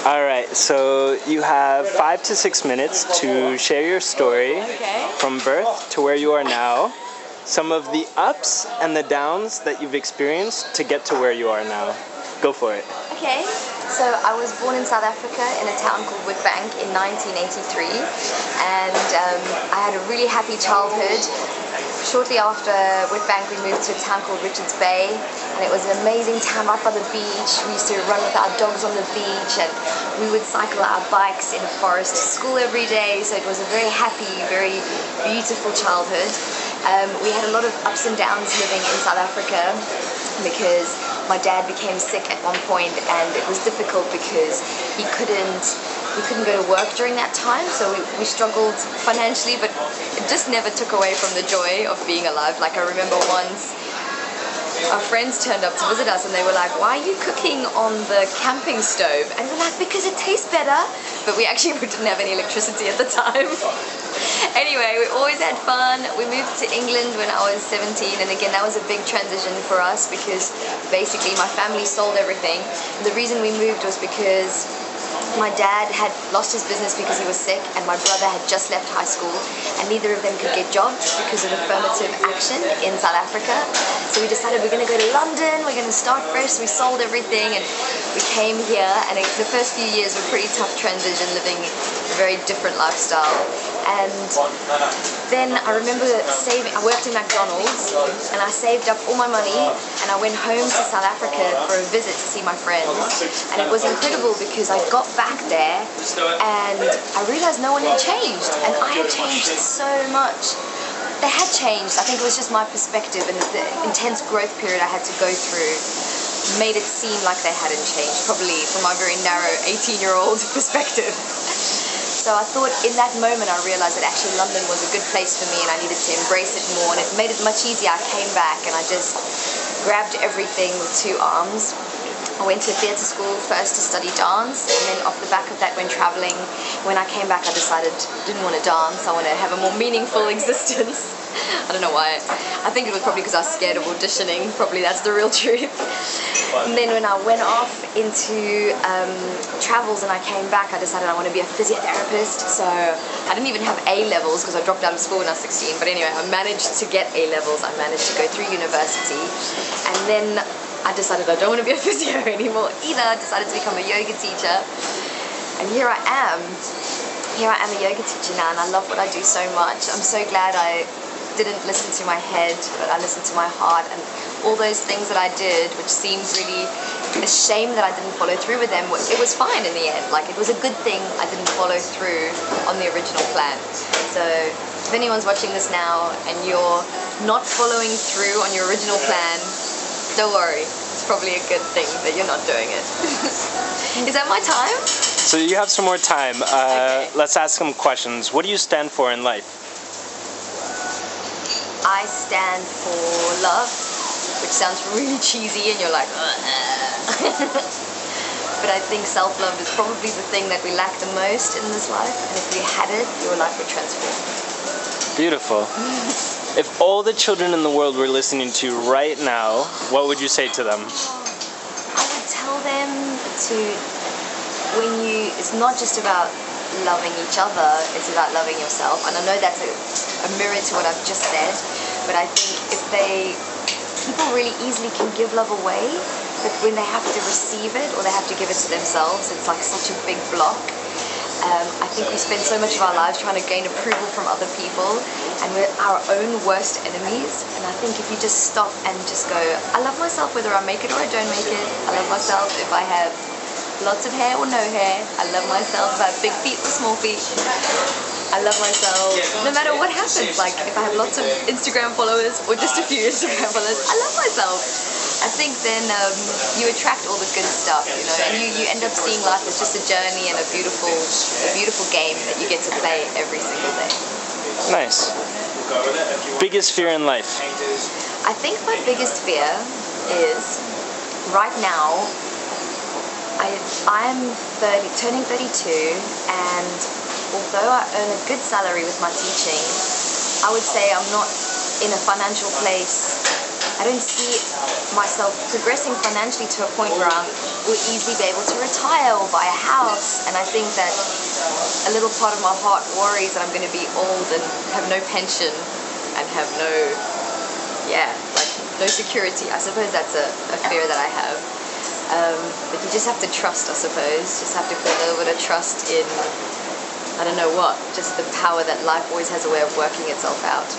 All right, so you have 5 to 6 minutes to share your story from birth to where you are now, some of the ups and the downs that you've experienced to get to where you are now. Go for it. Okay, so I was born in South Africa in a town called Witbank in 1983, and I had a really happy childhood. Shortly after Witbank, we moved to a town called Richards Bay, and it was an amazing town right by the beach. We used to run with our dogs on the beach, and we would cycle our bikes in the forest to school every day, so it was a very happy, very beautiful childhood. We had a lot of ups and downs living in South Africa because my dad became sick at one point, and it was difficult because he couldn't go to work during that time, so we struggled financially, but it just never took away from the joy of being alive. Like, I remember once our friends turned up to visit us and they were like, "Why are you cooking on the camping stove?" And we're like, "Because it tastes better." But we didn't have any electricity at the time. Anyway, we always had fun. We moved to England when I was 17, and again, that was a big transition for us because basically my family sold everything. And the reason we moved was because my dad had lost his business because he was sick, and my brother had just left high school, and neither of them could get jobs because of affirmative action in South Africa. So we decided we're going to go to London, we're going to start fresh. We sold everything and we came here, and the first few years were pretty tough transition, living a very different lifestyle. And then I remember I worked in McDonald's, and I saved up all my money, and I went home to South Africa for a visit to see my friends. And it was incredible because I got back there and I realized no one had changed, and I had changed so much. They had changed. I think it was just my perspective, and the intense growth period I had to go through made it seem like they hadn't changed, probably from my very narrow 18-year-old perspective. So I thought in that moment I realized that actually London was a good place for me and I needed to embrace it more, and it made it much easier. I came back and I just grabbed everything with two arms. I went to theatre school first to study dance, and then off the back of that went traveling. When I came back I decided I didn't want to dance, I want to have a more meaningful existence. I don't know why. I think it was probably because I was scared of auditioning. Probably that's the real truth. And then when I went off into travels and I came back, I decided I want to be a physiotherapist. So I didn't even have A levels because I dropped out of school when I was 16. But anyway, I managed to get A levels. I managed to go through university. And then I decided I don't want to be a physio anymore either. I decided to become a yoga teacher. And here I am. Here I am, a yoga teacher now, and I love what I do so much. I'm so glad I didn't listen to my head, but I listened to my heart, and all those things that I did, which seems really a shame that I didn't follow through with them, it was fine in the end. Like, it was a good thing I didn't follow through on the original plan. So if anyone's watching this now and you're not following through on your original plan, don't worry, it's probably a good thing that you're not doing it. Is that my time? So you have some more time. Okay. Let's ask some questions. What do you stand for in life? I stand for love, which sounds really cheesy and you're like, but I think self-love is probably the thing that we lack the most in this life, and if we had it, your life would transform. Beautiful. If all the children in the world were listening to you right now, what would you say to them? I would tell them it's not just about loving each other, it's about loving yourself. And I know that's a mirror to what I've just said, but I think people really easily can give love away, but when they have to receive it or they have to give it to themselves, it's like such a big block. I think we spend so much of our lives trying to gain approval from other people, and we're our own worst enemies. And I think if you just stop and just go, I love myself whether I make it or I don't make it. I love myself if I have lots of hair or no hair. I love myself if I have big feet or small feet. I love myself no matter what happens. Like, if I have lots of Instagram followers or just a few Instagram followers, I love myself. I think then you attract all the good stuff, you know, and you end up seeing life as just a journey and a beautiful game that you get to play every single day. Nice. Biggest fear in life? I think my biggest fear is, right now, I'm turning 32, and although I earn a good salary with my teaching, I would say I'm not in a financial place. I don't see myself progressing financially to a point where I will easily be able to retire or buy a house And I think that a little part of my heart worries that I'm going to be old and have no pension and have no security. I suppose that's a fear that I have. But you just have to trust, I suppose. Just have to put a little bit of trust in, I don't know what, just the power that life always has a way of working itself out,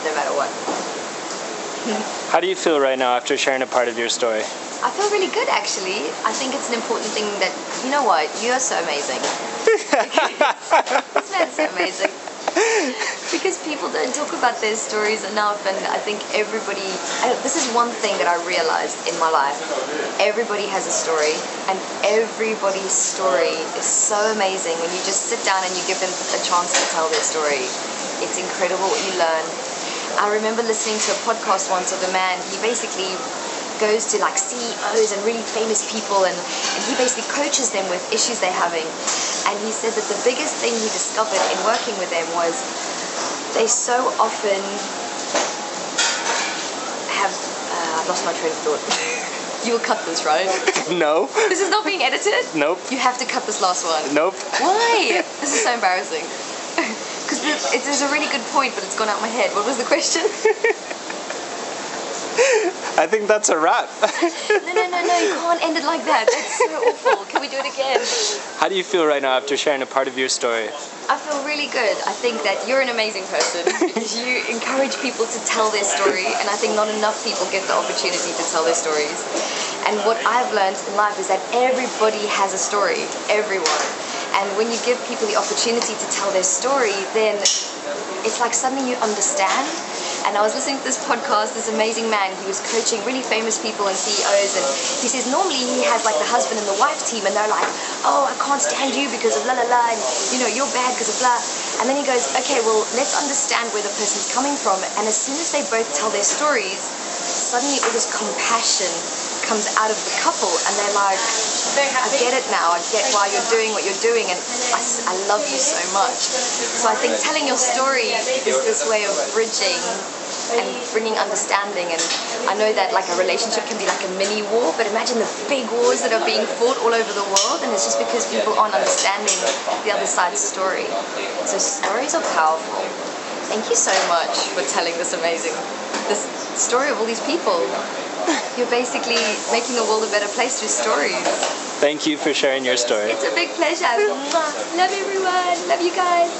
no matter what. How do you feel right now after sharing a part of your story? I feel really good, actually. I think it's an important thing that, you know what, you're so amazing. This man's so amazing. Because people don't talk about their stories enough, and I think this is one thing that I realized in my life. Everybody has a story, and everybody's story is so amazing when you just sit down and you give them a chance to tell their story. It's incredible what you learn. I remember listening to a podcast once of a man. He basically goes to like CEOs and really famous people, and he basically coaches them with issues they're having. And he said that the biggest thing he discovered in working with them was they so often have I've lost my train of thought. You'll cut this, right? No. This is not being edited? Nope. You have to cut this last one. Nope. Why? This is so embarrassing. Because it's a really good point, but it's gone out my head. What was the question? I think that's a wrap. No, you can't end it like that. That's so awful. Can we do it again? How do you feel right now after sharing a part of your story? I feel really good. I think that you're an amazing person because you encourage people to tell their story, and I think not enough people get the opportunity to tell their stories. And what I've learned in life is that everybody has a story, everyone. And when you give people the opportunity to tell their story, then it's like suddenly you understand. And I was listening to this podcast, this amazing man, he was coaching really famous people and CEOs, and he says normally he has like the husband and the wife team, and they're like, oh, I can't stand you because of la la la, and you know, you're bad because of blah. And then he goes, okay, well, let's understand where the person's coming from. And as soon as they both tell their stories, suddenly all this compassion comes out of the couple, and they're like, I get it now, I get why you're doing what you're doing, and I love you so much. So I think telling your story is this way of bridging and bringing understanding. And I know that like a relationship can be like a mini war, but imagine the big wars that are being fought all over the world, and it's just because people aren't understanding the other side's story. So stories are powerful. Thank you so much for telling this story of all these people. You're basically making the world a better place through stories. Thank you for sharing your story. It's a big pleasure. Love everyone. Love you guys.